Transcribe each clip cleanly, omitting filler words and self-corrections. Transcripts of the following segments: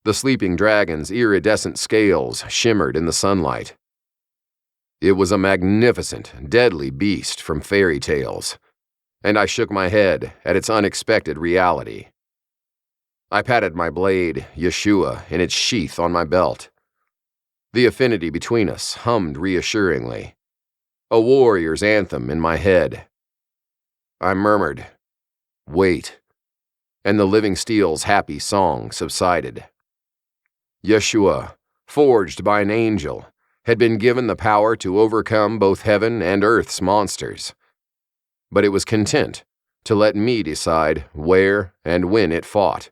The sleeping dragon's iridescent scales shimmered in the sunlight. It was a magnificent, deadly beast from fairy tales, and I shook my head at its unexpected reality. I patted my blade, Yeshua, in its sheath on my belt. The affinity between us hummed reassuringly, a warrior's anthem in my head. I murmured, "Wait," and the living steel's happy song subsided. Yeshua, forged by an angel, had been given the power to overcome both heaven and earth's monsters. But it was content to let me decide where and when it fought.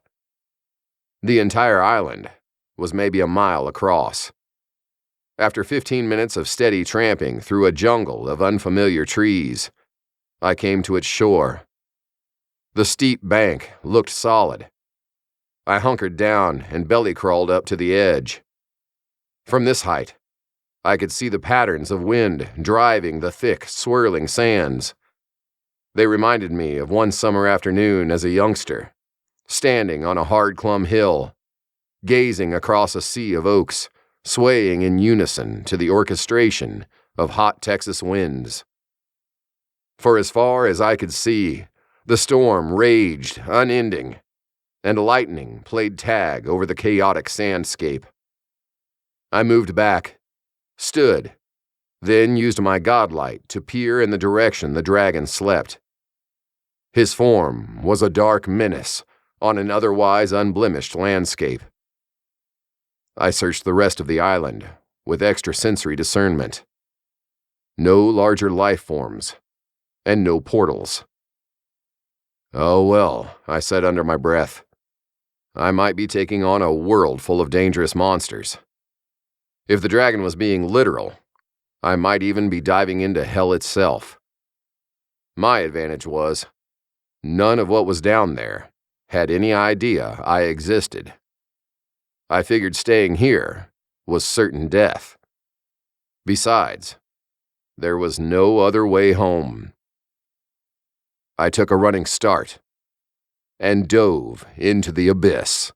The entire island was maybe a mile across. After 15 minutes of steady tramping through a jungle of unfamiliar trees, I came to its shore. The steep bank looked solid. I hunkered down and belly crawled up to the edge. From this height, I could see the patterns of wind driving the thick, swirling sands. They reminded me of one summer afternoon as a youngster, standing on a hard-clum hill, gazing across a sea of oaks, swaying in unison to the orchestration of hot Texas winds. For as far as I could see, the storm raged unending, and lightning played tag over the chaotic sandscape. I moved back, stood, then used my godlight to peer in the direction the dragon slept. His form was a dark menace on an otherwise unblemished landscape. I searched the rest of the island with extrasensory discernment. No larger life forms, and no portals. "Oh well," I said under my breath. I might be taking on a world full of dangerous monsters. If the dragon was being literal, I might even be diving into hell itself. My advantage was, none of what was down there had any idea I existed. I figured staying here was certain death. Besides, there was no other way home. I took a running start and dove into the abyss.